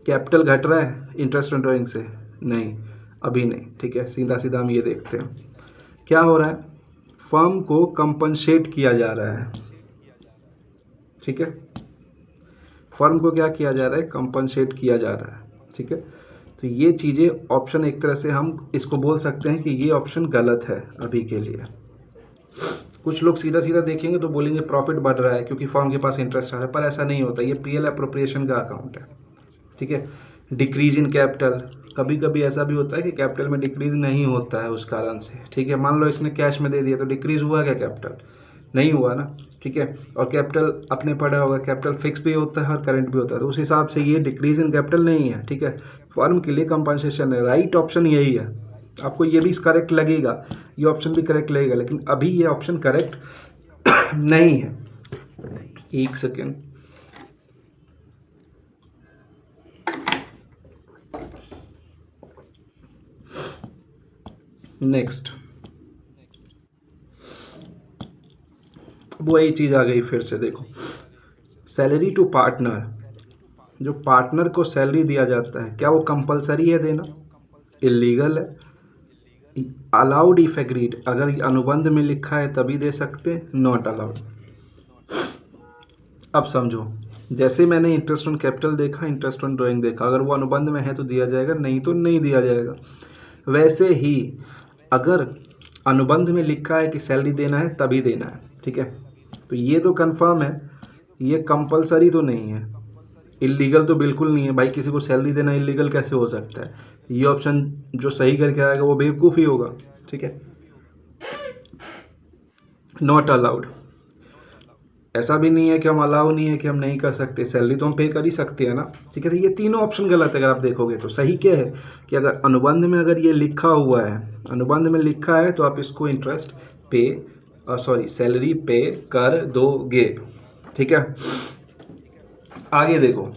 कैपिटल घट रहा है इंटरेस्ट ऑन ड्राइंग से, नहीं, अभी नहीं, ठीक है। सीधा सीधा हम ये देखते हैं क्या हो रहा है, फर्म को कंपनसेट किया जा रहा है, ठीक है, फर्म को क्या किया जा रहा है, कंपनसेट किया जा रहा है, ठीक है। तो ये चीज़ें ऑप्शन एक तरह से हम इसको बोल सकते हैं कि ये ऑप्शन गलत है अभी के लिए। कुछ लोग सीधा सीधा देखेंगे तो बोलेंगे प्रॉफिट बढ़ रहा है क्योंकि फर्म के पास इंटरेस्ट आ रहा है, पर ऐसा नहीं होता, ये पीएल अप्रोप्रिएशन का अकाउंट है, ठीक है। डिक्रीज इन कैपिटल, कभी कभी ऐसा भी होता है कि कैपिटल में डिक्रीज नहीं होता है उस कारण से, ठीक है। मान लो इसने कैश में दे दिया तो डिक्रीज हुआ क्या, कैपिटल नहीं हुआ ना, ठीक है। और कैपिटल अपने पढ़ा होगा, कैपिटल फिक्स भी होता है और करंट भी होता है, तो उस हिसाब से ये डिक्रीज इन कैपिटल नहीं है, ठीक है। फर्म के लिए कंपनसेशन है, राइट ऑप्शन यही है। आपको ये भी करेक्ट लगेगा, ये ऑप्शन भी करेक्ट लगेगा, लेकिन अभी ये ऑप्शन करेक्ट नहीं है। एक सेकेंड, नेक्स्ट, वही चीज़ आ गई फिर से, देखो सैलरी टू पार्टनर, जो पार्टनर को सैलरी दिया जाता है क्या वो कंपलसरी है देना, इलीगल है। अलाउड इफ एग्रीड, अगर अनुबंध में लिखा है तभी दे सकते हैं, नॉट अलाउड। अब समझो, जैसे मैंने इंटरेस्ट ऑन कैपिटल देखा, इंटरेस्ट ऑन ड्राइंग देखा, अगर वो अनुबंध में है तो दिया जाएगा, नहीं तो नहीं दिया जाएगा। वैसे ही अगर अनुबंध में लिखा है कि सैलरी देना है तभी देना है, ठीक है। तो ये तो कंफर्म है, ये कंपलसरी तो नहीं है, इलीगल तो बिल्कुल नहीं है भाई, किसी को सैलरी देना इलीगल कैसे हो सकता है। ये ऑप्शन जो सही करके आएगा वो बेवकूफ़ ही होगा। ठीक है, नॉट अलाउड। ऐसा भी नहीं है कि हम अलाउ नहीं है कि हम नहीं कर सकते, सैलरी तो हम पे कर ही सकते हैं ना। ठीक है, तो ये तीनों ऑप्शन गलत है। अगर आप देखोगे तो सही क्या है कि अगर अनुबंध में अगर ये लिखा हुआ है, अनुबंध में लिखा है तो आप इसको इंटरेस्ट पे सॉरी सैलरी पे कर दोगे। ठीक है, आगे देखो,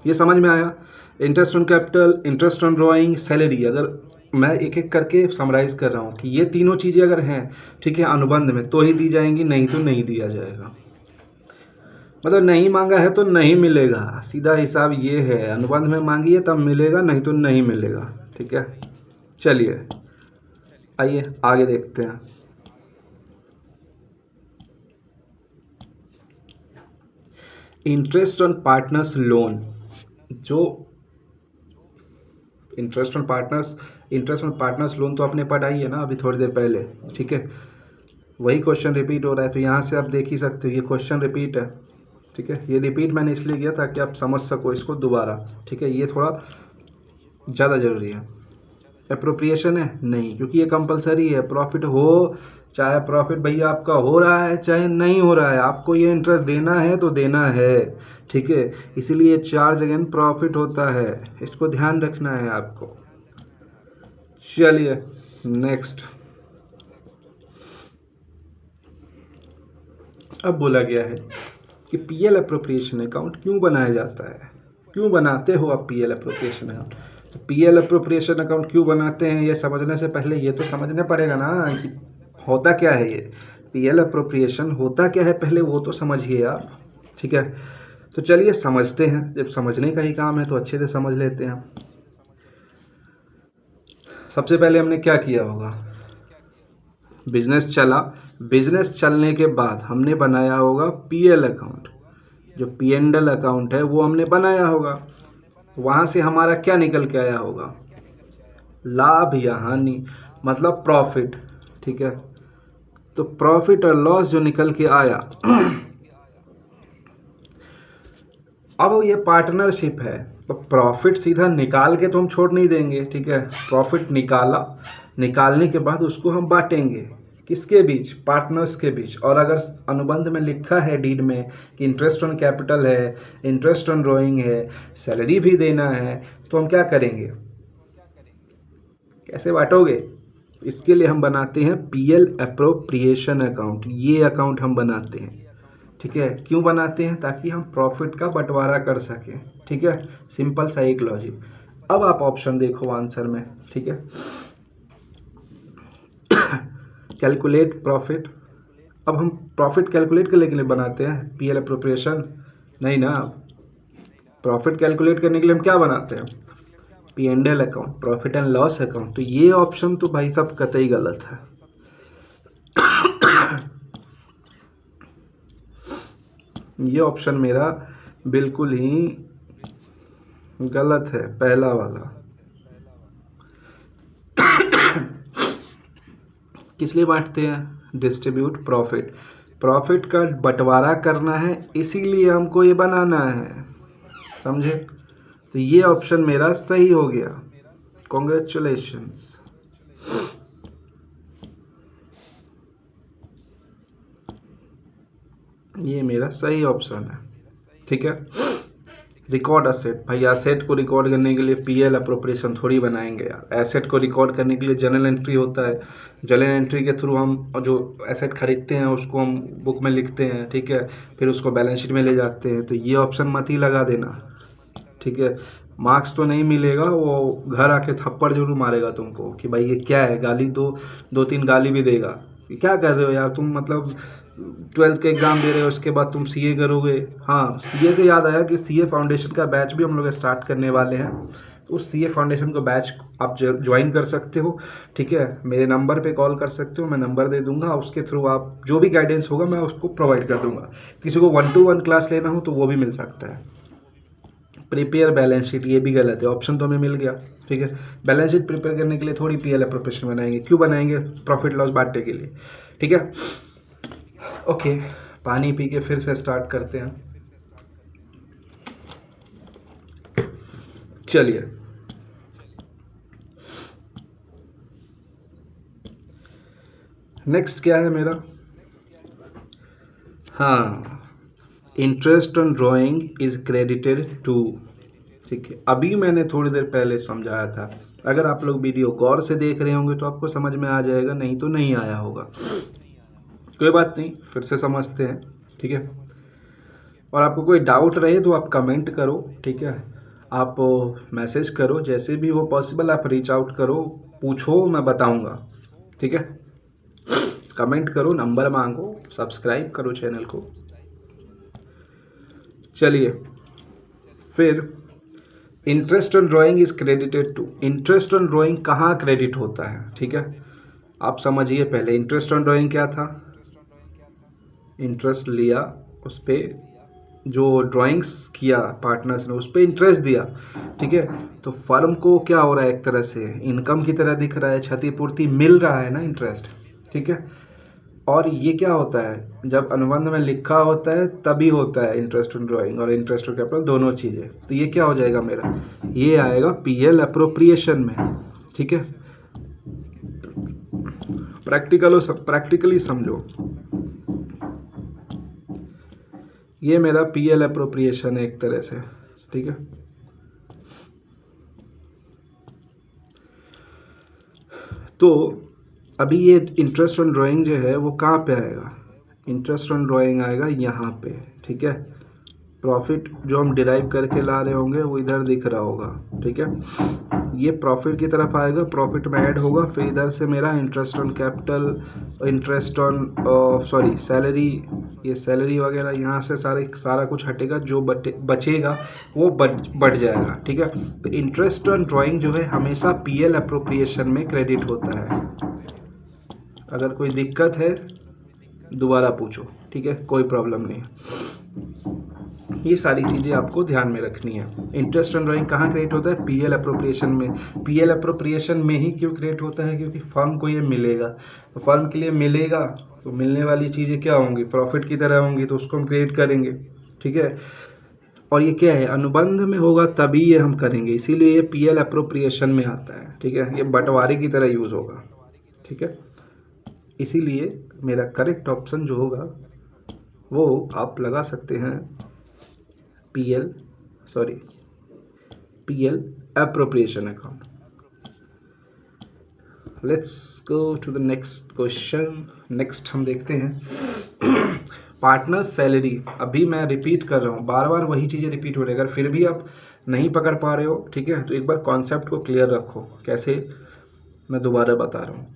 ये समझ में आया। Interest on capital, interest on drawing, salary, अगर मैं एक एक करके समराइज कर रहा हूँ कि ये तीनों चीज़ें अगर हैं, ठीक है, अनुबंध में तो ही दी जाएंगी, नहीं तो नहीं दिया जाएगा। मतलब नहीं मांगा है तो नहीं मिलेगा, सीधा हिसाब ये है। अनुबंध में मांगिए तब मिलेगा, नहीं तो नहीं मिलेगा। ठीक है, चलिए आइए आगे देखते हैं। इंटरेस्ट ऑन पार्टनर्स लोन, जो इंटरेस्ट ऑन पार्टनर्स लोन तो आपने पढ़ाई है ना अभी थोड़ी देर पहले। ठीक है, वही क्वेश्चन रिपीट हो रहा है, तो यहाँ से आप देख ही सकते हो ये क्वेश्चन रिपीट है। ठीक है, ये रिपीट मैंने इसलिए किया ताकि आप समझ सको इसको दोबारा। ठीक है, ये थोड़ा ज़्यादा ज़रूरी है। अप्रोप्रिएशन है नहीं, क्योंकि ये कंपलसरी है। प्रॉफिट हो चाहे प्रॉफिट भैया आपका हो रहा है चाहे नहीं हो रहा है, आपको ये इंटरेस्ट देना है तो देना है। ठीक है, इसीलिए चार्ज अगेन प्रॉफिट होता है, इसको ध्यान रखना है आपको। चलिए नेक्स्ट। अब बोला गया है कि पीएल अप्रोप्रिएशन अकाउंट क्यों बनाया जाता है, क्यों बनाते हो आप पीएल अप्रोप्रिएशन अकाउंट। तो पीएल अप्रोप्रिएशन अकाउंट क्यों बनाते हैं, ये समझने से पहले ये तो समझना पड़ेगा ना कि होता क्या है ये पीएल अप्रोप्रिएशन होता क्या है, पहले वो तो समझिए आप। ठीक है, तो चलिए समझते हैं, जब समझने का ही काम है तो अच्छे से समझ लेते हैं। सबसे पहले हमने क्या किया होगा, बिजनेस चला, बिजनेस चलने के बाद हमने बनाया होगा पीएल अकाउंट, जो पी एंड एल अकाउंट है वो हमने बनाया होगा। वहाँ से हमारा क्या निकल के आया होगा, लाभ या हानि, मतलब प्रॉफिट। ठीक है, तो प्रॉफिट और लॉस जो निकल के आया अब ये पार्टनरशिप है, तो प्रॉफिट सीधा निकाल के तो हम छोड़ नहीं देंगे। ठीक है, प्रॉफिट निकाला, निकालने के बाद उसको हम बांटेंगे किसके बीच, पार्टनर्स के बीच। और अगर अनुबंध में लिखा है डीड में कि इंटरेस्ट ऑन कैपिटल है, इंटरेस्ट ऑन ड्राइंग है, सैलरी भी देना है, तो हम क्या करेंगे, कैसे बांटोगे। इसके लिए हम बनाते हैं पीएल अप्रोप्रिएशन अकाउंट, ये अकाउंट हम बनाते हैं। ठीक है, क्यों बनाते हैं, ताकि हम प्रॉफिट का बंटवारा कर सकें। ठीक है, सिंपल सा एक लॉजिक। अब आप ऑप्शन देखो आंसर में। ठीक है, कैलकुलेट प्रॉफिट। अब हम प्रॉफिट कैलकुलेट करने के लिए बनाते हैं पीएल अप्रोप्रिएशन, नहीं ना। प्रॉफिट कैलकुलेट करने के लिए हम क्या बनाते हैं, P and L account, profit and loss account. तो ये ऑप्शन तो भाई साहब कतई गलत है। ये ऑप्शन मेरा बिल्कुल ही गलत है, पहला वाला। किस लिए बांटते हैं, डिस्ट्रीब्यूट प्रॉफिट, प्रॉफिट का बंटवारा करना है, इसीलिए हमको ये बनाना है, समझे। तो ये ऑप्शन मेरा सही हो गया, कॉन्ग्रेचुलेशंस। ये मेरा सही ऑप्शन है। ठीक है, रिकॉर्ड असेट, भाई एसेट को रिकॉर्ड करने के लिए पीएल अप्रोप्रिएशन थोड़ी बनाएंगे यार। एसेट को रिकॉर्ड करने के लिए जर्नल एंट्री होता है, जर्नल एंट्री के थ्रू हम जो एसेट खरीदते हैं उसको हम बुक में लिखते हैं। ठीक है, फिर उसको बैलेंस शीट में ले जाते हैं। तो ये ऑप्शन मत ही लगा देना। ठीक है, मार्क्स तो नहीं मिलेगा, वो घर आके थप्पड़ जरूर मारेगा तुमको कि भाई ये क्या है, गाली दो तीन गाली भी देगा, क्या कर रहे हो यार तुम, मतलब 12th के एग्ज़ाम दे रहे हो उसके बाद तुम सीए करोगे। हाँ, सीए से याद आया कि सीए फाउंडेशन का बैच भी हम लोग स्टार्ट करने वाले हैं, तो उस सीए फाउंडेशन को बैच आप ज्वाइन कर सकते हो। ठीक है, मेरे नंबर पे कॉल कर सकते हो, मैं नंबर दे दूंगा, उसके थ्रू आप जो भी गाइडेंस होगा मैं उसको प्रोवाइड कर दूंगा। किसी को 1-to-1 क्लास लेना हो तो वो भी मिल सकता है। प्रिपेयर बैलेंस शीट, ये भी गलत है, ऑप्शन तो हमें मिल गया। ठीक है, बैलेंस शीट प्रिपेयर करने के लिए थोड़ी पीएल अप्रोप्रिएशन बनाएंगे, क्यों बनाएंगे, प्रॉफिट लॉस बांटने के लिए। ठीक है, ओके, पानी पी के फिर से स्टार्ट करते हैं। चलिए, नेक्स्ट क्या है मेरा, हाँ, interest on drawing is credited to. ठीक है, अभी मैंने थोड़ी देर पहले समझाया था, अगर आप लोग वीडियो गौर से देख रहे होंगे तो आपको समझ में आ जाएगा, नहीं तो नहीं आया होगा। कोई बात नहीं, फिर से समझते हैं। ठीक है, और आपको कोई डाउट रहे तो आप कमेंट करो। ठीक है, आप मैसेज करो, जैसे भी हो पॉसिबल आप रीच आउट करो, पूछो, मैं बताऊंगा। ठीक है, कमेंट करो, नंबर मांगो, सब्सक्राइब करो चैनल को। चलिए फिर, interest on drawing is credited to. Interest on drawing कहाँ क्रेडिट होता है? ठीक है, आप समझिए पहले इंटरेस्ट ऑन ड्राइंग क्या था। इंटरेस्ट लिया, उस पर जो ड्राइंग्स किया पार्टनर्स ने, उस पर इंटरेस्ट दिया। ठीक है, तो फर्म को क्या हो रहा है, एक तरह से इनकम की तरह दिख रहा है, क्षतिपूर्ति मिल रहा है ना, इंटरेस्ट। ठीक है, और ये क्या होता है, जब अनुबंध में लिखा होता है तभी होता है इंटरेस्ट ऑन ड्राइंग और इंटरेस्ट ऑन कैपिटल, दोनों चीज़ें। तो ये क्या हो जाएगा मेरा, ये आएगा पीएल अप्रोप्रिएशन में। ठीक है, प्रैक्टिकली समझो, ये मेरा पीएल अप्रोप्रिएशन है एक तरह से। ठीक है, तो अभी ये इंटरेस्ट ऑन ड्राइंग जो है वो कहाँ पे आएगा, इंटरेस्ट ऑन ड्राइंग आएगा यहाँ पे। ठीक है, प्रॉफिट जो हम डिराइव करके ला रहे होंगे वो इधर दिख रहा होगा। ठीक है, ये प्रॉफिट की तरफ आएगा, प्रॉफिट में ऐड होगा, फिर इधर से मेरा interest on capital, interest on sorry salary, ये सैलरी वगैरह यहाँ से सारा कुछ हटेगा, जो बचेगा वो बढ़ जाएगा। ठीक है, तो इंटरेस्ट ऑन ड्राइंग जो है हमेशा पीएल अप्रोप्रिएशन में क्रेडिट होता है। अगर कोई दिक्कत है दोबारा पूछो। ठीक है, कोई प्रॉब्लम नहीं है, ये सारी चीज़ें आपको ध्यान में रखनी है। इंटरेस्ट ऑन ड्राइंग कहाँ क्रिएट होता है, पीएल अप्रोप्रिएशन में। पीएल अप्रोप्रिएशन में ही क्यों क्रिएट होता है, क्योंकि फर्म को ये मिलेगा, तो फर्म के लिए मिलेगा, तो मिलने वाली चीज़ें क्या होंगी, प्रॉफिट की तरह होंगी, तो उसको हम क्रिएट करेंगे। ठीक है, और ये क्या है, अनुबंध में होगा तभी ये हम करेंगे, इसीलिए ये पीएल अप्रोप्रिएशन में आता है। ठीक है, ये बंटवारे की तरह यूज़ होगा। ठीक है, इसीलिए मेरा करेक्ट ऑप्शन जो होगा वो आप लगा सकते हैं PL appropriation account. Let's go to the next question. Next हम देखते हैं पार्टनर सैलरी। अभी मैं रिपीट कर रहा हूँ, बार बार वही चीज़ें रिपीट हो रही है, अगर फिर भी आप नहीं पकड़ पा रहे हो, ठीक है, तो एक बार कॉन्सेप्ट को क्लियर रखो। कैसे, मैं दोबारा बता रहा हूँ।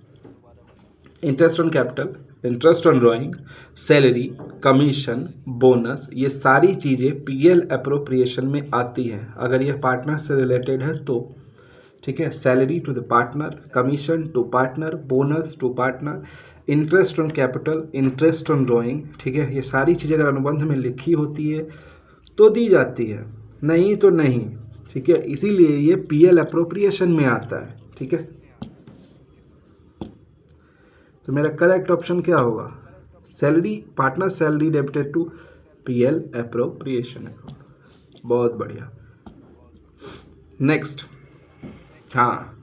Interest on capital, interest on drawing, salary, commission, bonus, ये सारी चीज़ें पीएल अप्रोप्रिएशन में आती हैं अगर ये पार्टनर से रिलेटेड है तो। ठीक है, salary to the partner, commission to partner, bonus to partner, interest on capital, interest on drawing. ठीक है, ये सारी चीज़ें अगर अनुबंध में लिखी होती है तो दी जाती है, नहीं तो नहीं। ठीक है, इसीलिए ये पीएल अप्रोप्रिएशन में आता है। ठीक है, तो मेरा करेक्ट ऑप्शन क्या होगा, salary, partner salary debited to PL appropriation account. बहुत बढ़िया। नेक्स्ट, हाँ,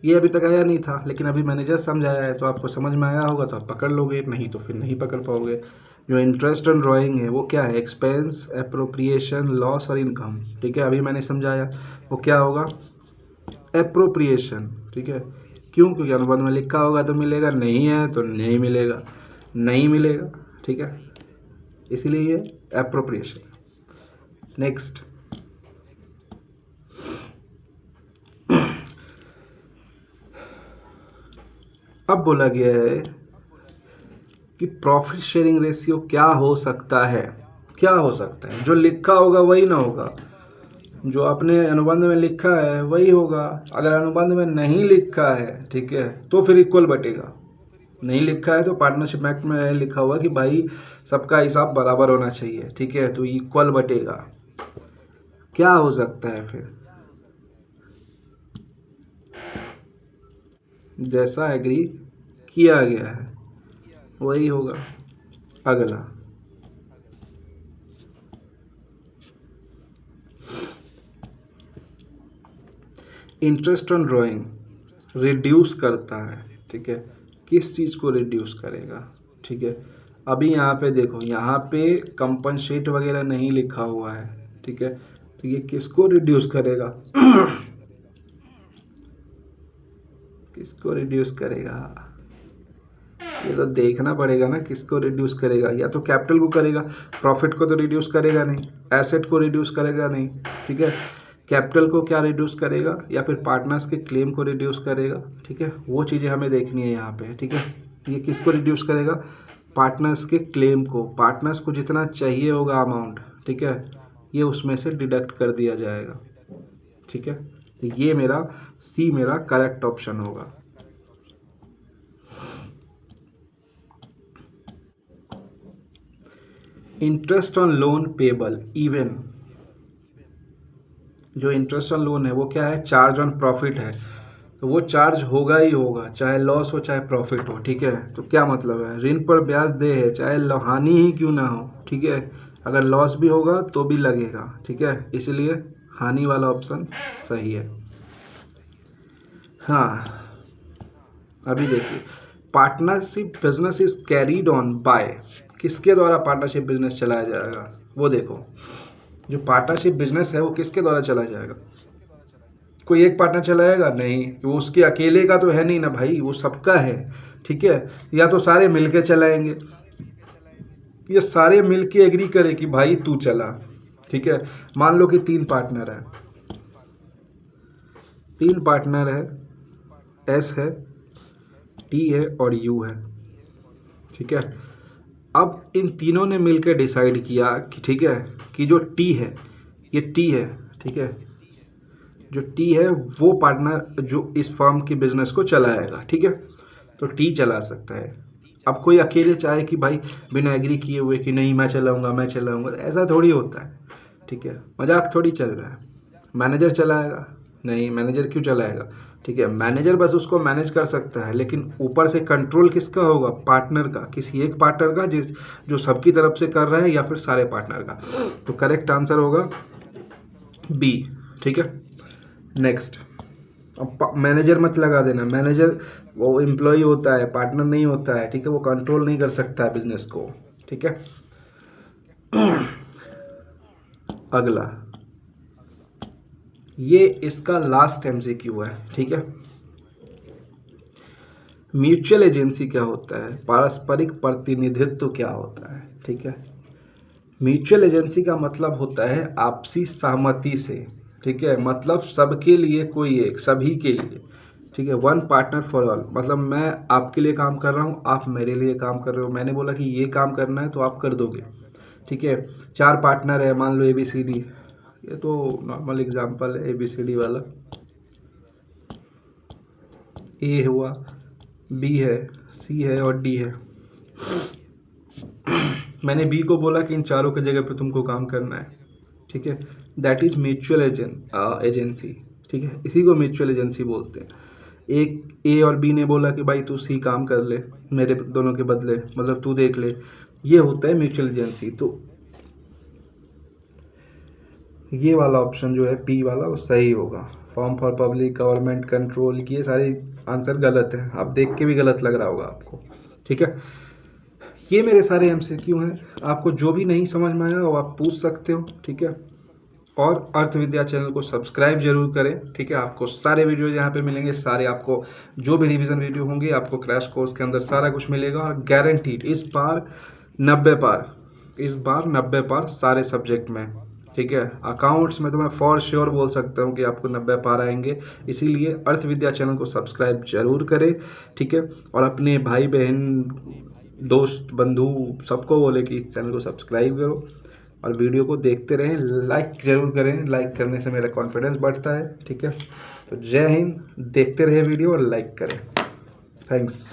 ये अभी तक आया नहीं था, लेकिन अभी मैंने जस्ट समझाया है, तो आपको समझ में आया होगा तो आप पकड़ लोगे, नहीं तो फिर नहीं पकड़ पाओगे। जो इंटरेस्ट ऑन ड्राइंग है वो क्या है, एक्सपेंस, अप्रोप्रिएशन, लॉस और इनकम। ठीक है, अभी मैंने समझाया वो क्या होगा, अप्रोप्रिएशन। ठीक है, क्यों, क्योंकि अनुबंध में लिखा होगा तो मिलेगा, नहीं है तो नहीं मिलेगा, नहीं मिलेगा। ठीक है, इसीलिए ये अप्रोप्रिएशन। नेक्स्ट, अब बोला गया है कि प्रॉफिट शेयरिंग रेशियो क्या हो सकता है, क्या हो सकता है, जो लिखा होगा वही ना होगा, जो आपने अनुबंध में लिखा है वही होगा। अगर अनुबंध में नहीं लिखा है, ठीक है, तो फिर इक्वल बटेगा। नहीं लिखा है तो पार्टनरशिप एक्ट में लिखा हुआ कि भाई सबका हिसाब बराबर होना चाहिए। ठीक है, तो इक्वल बटेगा। क्या हो सकता है फिर, जैसा एग्री किया गया है वही होगा। अगला, इंटरेस्ट ऑन ड्राइंग रिड्यूस करता है, ठीक है। किस चीज़ को रिड्यूस करेगा, ठीक है। अभी यहाँ पे देखो, यहाँ पे कंपनसेट वगैरह नहीं लिखा हुआ है, ठीक है। तो ये किसको रिड्यूस करेगा किसको रिड्यूस करेगा, ये तो देखना पड़ेगा ना किसको रिड्यूस करेगा। या तो कैपिटल को करेगा, प्रॉफिट को तो रिड्यूस करेगा नहीं, एसेट को रिड्यूस करेगा नहीं, ठीक है। कैपिटल को क्या रिड्यूस करेगा, या फिर पार्टनर्स के क्लेम को रिड्यूस करेगा, ठीक है। वो चीज़ें हमें देखनी है यहाँ पे, ठीक है। ये किसको रिड्यूस करेगा, पार्टनर्स के क्लेम को। पार्टनर्स को जितना चाहिए होगा अमाउंट, ठीक है, ये उसमें से डिडक्ट कर दिया जाएगा, ठीक है। तो ये मेरा सी मेरा करेक्ट ऑप्शन होगा। Interest on loan payable even, जो इंटरेस्ट ऑन लोन है वो क्या है, चार्ज ऑन प्रॉफिट है। तो वो चार्ज होगा ही होगा, चाहे लॉस हो चाहे प्रॉफिट हो, ठीक है। तो क्या मतलब है, ऋण पर ब्याज दे है, चाहे हानि ही क्यों ना हो, ठीक है। अगर लॉस भी होगा तो भी लगेगा, ठीक है। इसलिए हानि वाला ऑप्शन सही है। हाँ, अभी देखिए, partnership business is carried on by, किसके द्वारा पार्टनरशिप बिजनेस चलाया जाएगा, वो देखो। जो पार्टनरशिप बिजनेस है वो किसके द्वारा चलाया जाएगा, कोई एक पार्टनर चलाएगा नहीं, वो उसके अकेले का तो है नहीं ना भाई, वो सबका है, ठीक है। या तो सारे मिलके चलाएंगे, ये सारे मिलके एग्री करें कि भाई तू चला, ठीक है। मान लो कि तीन पार्टनर है, एस है, टी है और यू है, ठीक है। अब इन तीनों ने मिलकर डिसाइड किया कि ठीक है, कि जो टी है, ये टी है, ठीक है। जो टी है वो पार्टनर जो इस फर्म के बिजनेस को चलाएगा, ठीक है। तो टी चला सकता है। अब कोई अकेले चाहे कि भाई बिना एग्री किए हुए कि नहीं मैं चलाऊंगा, ऐसा थोड़ी होता है, ठीक है। मजाक थोड़ी चल रहा है। मैनेजर चलाएगा नहीं, मैनेजर क्यों चलाएगा, ठीक है। मैनेजर बस उसको मैनेज कर सकता है, लेकिन ऊपर से कंट्रोल किसका होगा, पार्टनर का, किसी एक पार्टनर का जो सबकी तरफ से कर रहा है, या फिर सारे पार्टनर का। तो करेक्ट आंसर होगा बी, ठीक है। नेक्स्ट, अब मैनेजर मत लगा देना, मैनेजर वो एम्प्लॉय होता है, पार्टनर नहीं होता है, ठीक है। वो कंट्रोल नहीं कर सकता है बिजनेस को, ठीक है। अगला, ये इसका लास्ट एमसीक्यू है, ठीक है। म्यूचुअल एजेंसी क्या होता है, पारस्परिक प्रतिनिधित्व क्या होता है, ठीक है। म्यूचुअल एजेंसी का मतलब होता है आपसी सहमति से, ठीक है। मतलब सबके लिए कोई एक, सभी के लिए, ठीक है। वन पार्टनर फॉर ऑल, मतलब मैं आपके लिए काम कर रहा हूँ, आप मेरे लिए काम कर रहे हो, मैंने बोला कि ये काम करना है तो आप कर दोगे, ठीक है। चार पार्टनर है, मान लो ABCD, ये तो नॉर्मल एग्जांपल है ABCD वाला। ए हुआ, बी है, सी है और डी है। मैंने बी को बोला कि इन चारों की जगह पे तुमको काम करना है, ठीक है। दैट इज म्यूचुअल एजेंसी, ठीक है। इसी को म्यूचुअल एजेंसी बोलते हैं। एक ए और बी ने बोला कि भाई तू सी काम कर ले मेरे दोनों के बदले, मतलब तू देख ले, ये होता है म्यूचुअल एजेंसी। तो ये वाला ऑप्शन जो है पी वाला वो सही होगा। Form for public government control, ये सारे आंसर गलत है, आप देख के भी गलत लग रहा होगा आपको, ठीक है। ये मेरे सारे MCQ हैं, आपको जो भी नहीं समझ में आया वो आप पूछ सकते हो, ठीक है। और अर्थ विद्या चैनल को सब्सक्राइब जरूर करें, ठीक है। आपको सारे वीडियो यहाँ पे मिलेंगे, सारे आपको जो भी रिवीजन वीडियो होंगे आपको क्रैश कोर्स के अंदर सारा कुछ मिलेगा। और गारंटीड इस बार 90 पार सारे सब्जेक्ट में, ठीक है। अकाउंट्स में तो मैं फॉर श्योर बोल सकता हूँ कि आपको 90 पार आएंगे। इसीलिए अर्थ विद्या चैनल को सब्सक्राइब जरूर करें, ठीक है। और अपने भाई बहन दोस्त बंधु सबको बोले कि इस चैनल को सब्सक्राइब करो और वीडियो को देखते रहें। लाइक जरूर करें, लाइक करने से मेरा कॉन्फिडेंस बढ़ता है, ठीक है। तो जय हिंद, देखते रहे वीडियो और लाइक करें। थैंक्स।